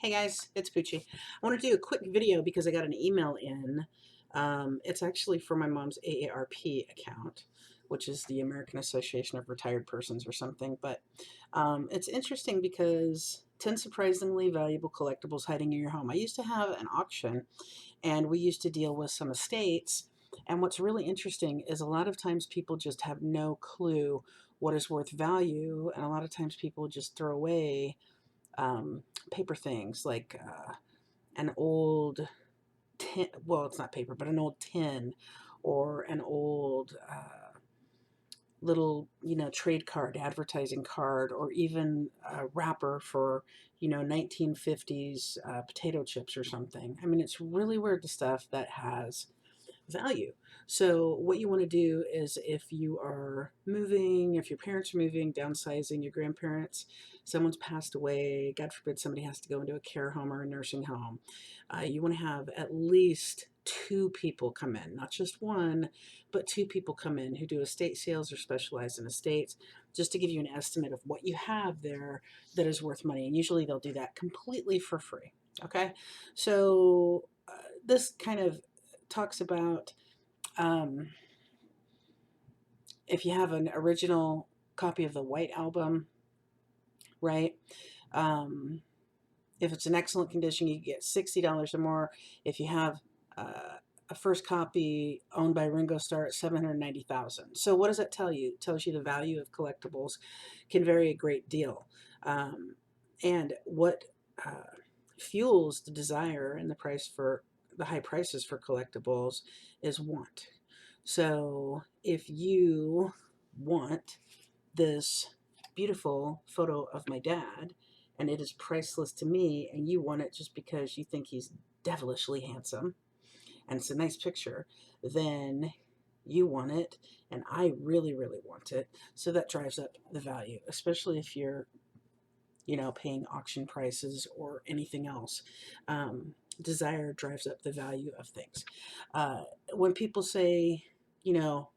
Hey guys, it's Poochie. I want to do a quick video because I got an email in. It's actually for my mom's AARP account, which is the American Association of Retired Persons or something. But it's interesting because 10 surprisingly valuable collectibles hiding in your home. I used to have an auction and we used to deal with some estates. And what's really interesting is a lot of times people just have no clue what is worth value. And a lot of times people just throw away um, paper things like an old tin, well, it's not paper, but an old tin or an old little, trade card, advertising card, or even a wrapper for, 1950s potato chips or something. I mean, it's really weird the stuff that has value. So what you want to do is if you are moving, if your parents are moving, downsizing, your grandparents, someone's passed away, God forbid somebody has to go into a care home or a nursing home, you want to have at least two people come in, not just one, but two people come in who do estate sales or specialize in estates, just to give you an estimate of what you have there that is worth money. And usually they'll do that completely for free. Okay, so this kind of talks about um, if you have an original copy of the White Album, right? Um, if it's in excellent condition, you get $60 or more. If you have a first copy owned by Ringo Starr at 790,000. So what does that tell you? It tells you the value of collectibles can vary a great deal, and what fuels the desire and the price for the high prices for collectibles is want. So if you want this beautiful photo of my dad and it is priceless to me and you want it just because you think he's devilishly handsome and it's a nice picture, then you want it and I really, really want it. So that drives up the value, especially if you're, paying auction prices or anything else. Desire drives up the value of things. When people say, you know,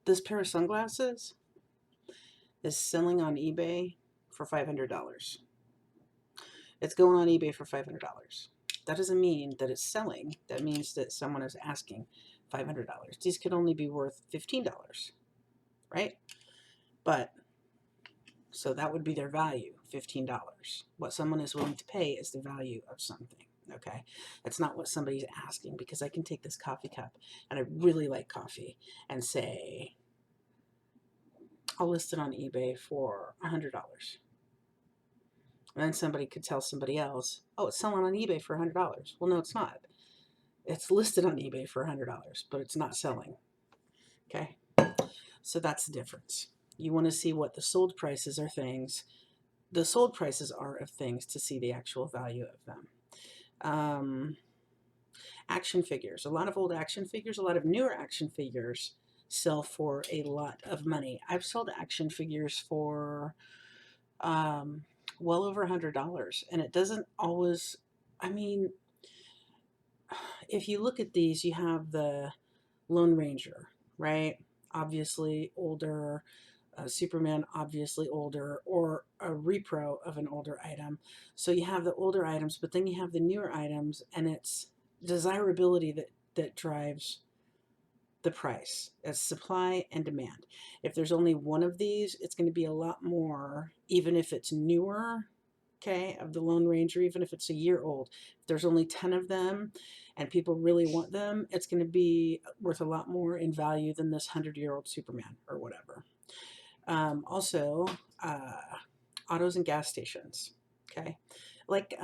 this pair of sunglasses is selling on eBay for $500. It's going on eBay for $500. That doesn't mean that it's selling. That means that someone is asking $500. These could only be worth $15, right? But so that would be their value, $15. What someone is willing to pay is the value of something. Okay, that's not what somebody's asking, because I can take this coffee cup and I really like coffee and say, I'll list it on eBay for $100. And then somebody could tell somebody else, oh, it's selling on eBay for $100. Well, no, it's not. It's listed on eBay for $100, but it's not selling. Okay, so that's the difference. You want to see what the sold prices are things. The sold prices are of things to see the actual value of them. Action figures. A lot of old action figures, a lot of newer action figures sell for a lot of money. I've sold action figures for well over $100, and it doesn't always, I mean, if you look at these, you have the Lone Ranger, right? Obviously older, Superman, obviously older, or a repro of an older item. So you have the older items, but then you have the newer items, and it's desirability that drives the price. It's supply and demand. If there's only one of these, it's going to be a lot more, even if it's newer, okay, of the Lone Ranger, even if it's a year old. If there's only 10 of them and people really want them, it's going to be worth a lot more in value than this 100-year-old Superman or whatever. Also, autos and gas stations, okay? Like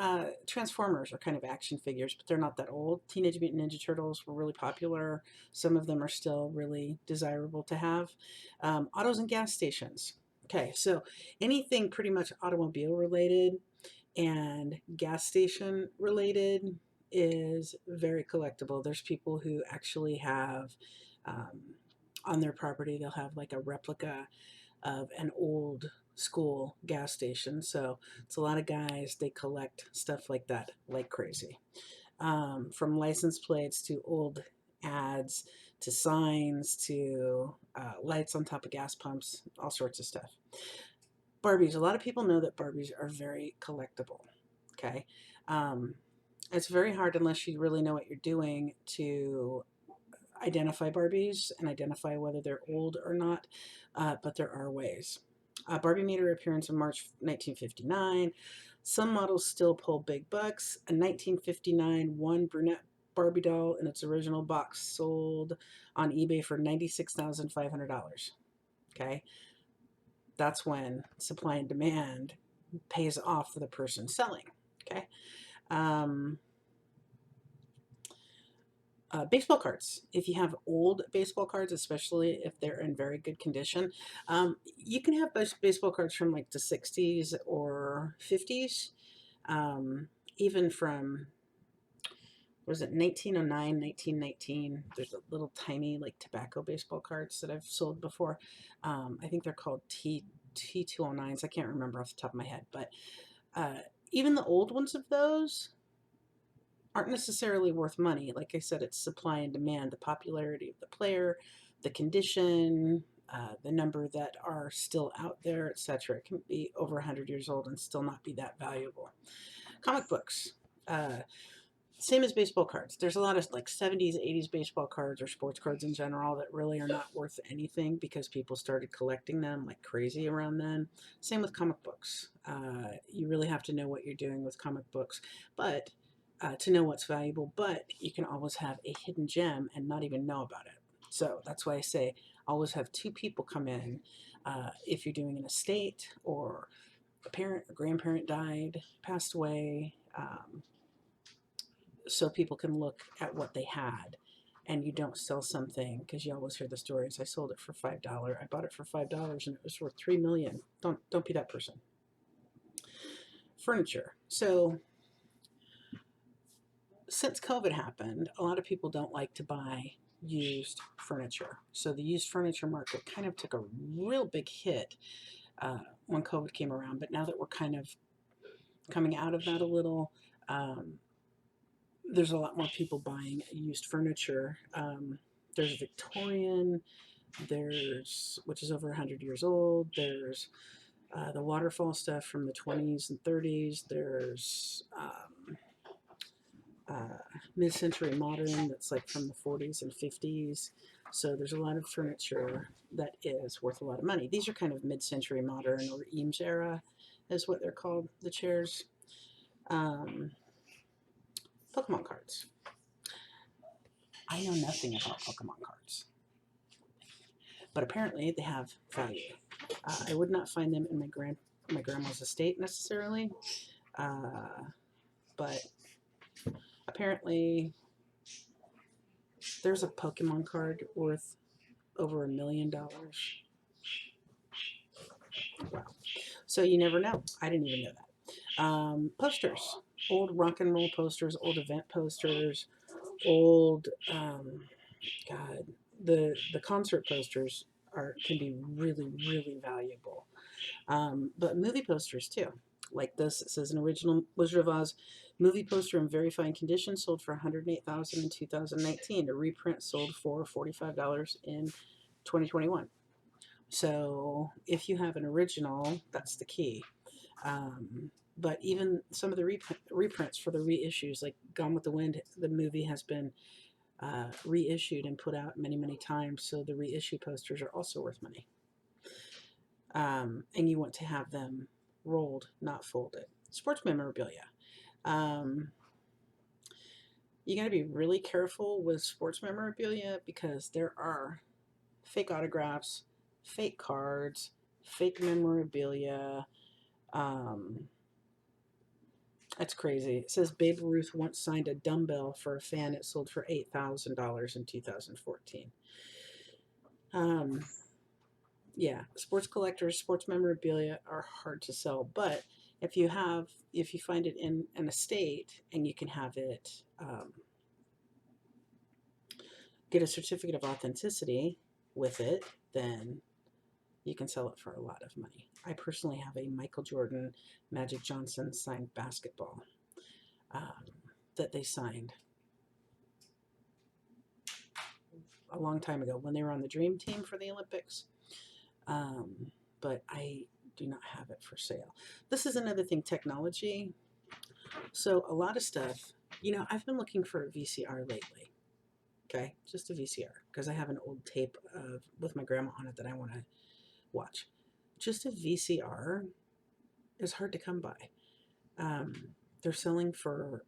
Transformers are kind of action figures, but they're not that old. Teenage Mutant Ninja Turtles were really popular. Some of them are still really desirable to have. Autos and gas stations. Okay, so anything pretty much automobile related and gas station related is very collectible. There's people who actually have on their property, they'll have like a replica of an old school gas station. So it's a lot of guys, they collect stuff like that like crazy. From license plates to old ads to signs to lights on top of gas pumps, all sorts of stuff. Barbies. A lot of people know that Barbies are very collectible. Okay. Um, it's very hard unless you really know what you're doing to identify Barbies and identify whether they're old or not, but there are ways. Barbie made her appearance in March 1959. Some models still pull big bucks. A 1959 one brunette Barbie doll in its original box sold on eBay for $96,500. Okay, that's when supply and demand pays off for the person selling. Okay. Um, Baseball cards. If you have old baseball cards, especially if they're in very good condition, you can have baseball cards from like the 60s or 50s, even from, was it 1909, 1919? There's a little tiny like tobacco baseball cards that I've sold before. I think they're called T209s. I can't remember off the top of my head, but uh, even the old ones of those aren't necessarily worth money. Like I said, it's supply and demand, the popularity of the player, the condition, the number that are still out there, etc. It can be over 100 years old and still not be that valuable. Comic books. Uh, Same as baseball cards. There's a lot of like 70s, 80s baseball cards or sports cards in general that really are not worth anything because people started collecting them like crazy around then. Same with comic books. You really have to know what you're doing with comic books, but to know what's valuable. But you can always have a hidden gem and not even know about it. So that's why I say always have two people come in if you're doing an estate or a parent or grandparent died, passed away. So people can look at what they had and you don't sell something because you always hear the stories. I sold it for $5. I bought it for $5 and it was worth $3 million. Don't be that person. Furniture. So since COVID happened, a lot of people don't like to buy used furniture. So the used furniture market kind of took a real big hit when COVID came around. But now that we're kind of coming out of that a little, there's a lot more people buying used furniture. There's Victorian, there's, which is over 100 years old. There's the waterfall stuff from the 20s and 30s. There's mid-century modern that's like from the 40s and 50s. So there's a lot of furniture that is worth a lot of money. These are kind of mid-century modern or Eames era is what they're called, the chairs. Pokemon cards. I know nothing about Pokemon cards, but apparently they have value. I would not find them in my grandma's estate necessarily, but apparently there's a Pokemon card worth over $1 million. Wow. So you never know. I didn't even know that. Posters. Old rock and roll posters, old event posters, old God, the concert posters can be really, really valuable. But movie posters too. Like this, it says an original Wizard of Oz movie poster in very fine condition sold for $108,000 in 2019. A reprint sold for $45 in 2021. So if you have an original, that's the key. But even some of the reprints for the reissues, like Gone with the Wind, the movie has been reissued and put out many, many times. So the reissue posters are also worth money. And you want to have them rolled, not folded. Sports memorabilia. You got to be really careful with sports memorabilia because there are fake autographs, fake cards, fake memorabilia. That's crazy. It says Babe Ruth once signed a dumbbell for a fan. It sold for $8,000 in 2014. Yeah, sports collectors, sports memorabilia are hard to sell, but if you find it in an estate and you can have it, get a certificate of authenticity with it, then you can sell it for a lot of money. I personally have a Michael Jordan, Magic Johnson signed basketball that they signed a long time ago when they were on the Dream Team for the Olympics. But I do not have it for sale. This is another thing, technology. So a lot of stuff, I've been looking for a VCR lately. Okay, just a VCR because I have an old tape of with my grandma on it that I want to watch. Just a VCR is hard to come by. Um, they're selling for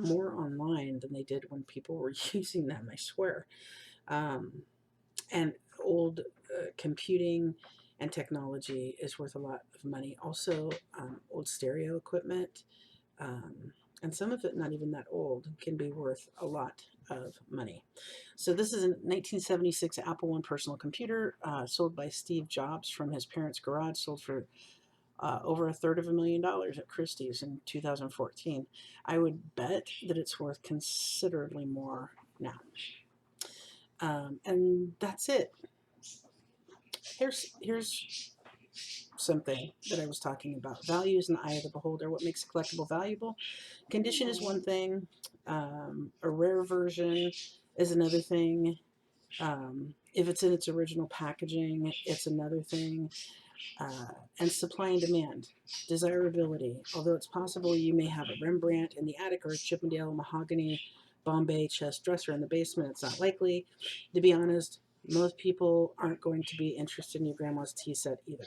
more online than they did when people were using them, I swear. Um, and old computing and technology is worth a lot of money. Also, old stereo equipment, um, and some of it not even that old, can be worth a lot of money. So this is a 1976 Apple I personal computer sold by Steve Jobs from his parents' garage, sold for over $250,000 at Christie's in 2014. I would bet that it's worth considerably more now. And that's it. Here's something that I was talking about. Value is in the eye of the beholder. What makes a collectible valuable? Condition is one thing. A rare version is another thing. If it's in its original packaging, it's another thing. And supply and demand, desirability. Although it's possible you may have a Rembrandt in the attic or a Chippendale mahogany Bombay chest dresser in the basement, it's not likely. To be honest, most people aren't going to be interested in your grandma's tea set either.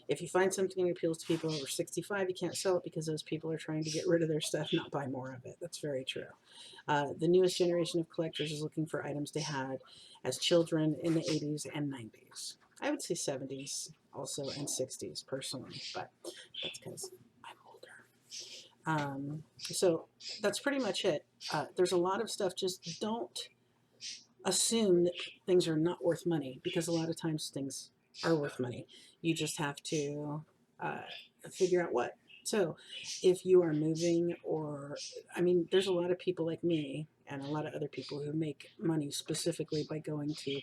If you find something that appeals to people over 65, you can't sell it because those people are trying to get rid of their stuff, not buy more of it. That's very true. The newest generation of collectors is looking for items they had as children in the 80s and 90s. I would say 70s also and 60s personally, but that's because I'm older. So that's pretty much it. There's a lot of stuff. Just don't assume that things are not worth money because a lot of times things are worth money. You just have to uh, figure out what. So, if you are moving, or there's a lot of people like me and a lot of other people who make money specifically by going to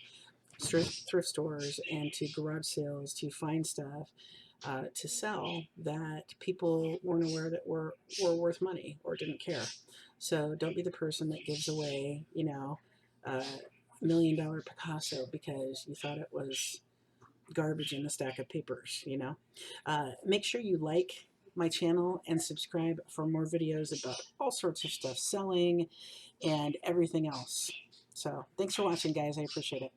thrift stores and to garage sales to find stuff to sell that people weren't aware that were worth money or didn't care. So don't be the person that gives away, $1 million Picasso because you thought it was garbage in a stack of papers. Make sure you like my channel and subscribe for more videos about all sorts of stuff, selling and everything else. So thanks for watching, guys. I appreciate it.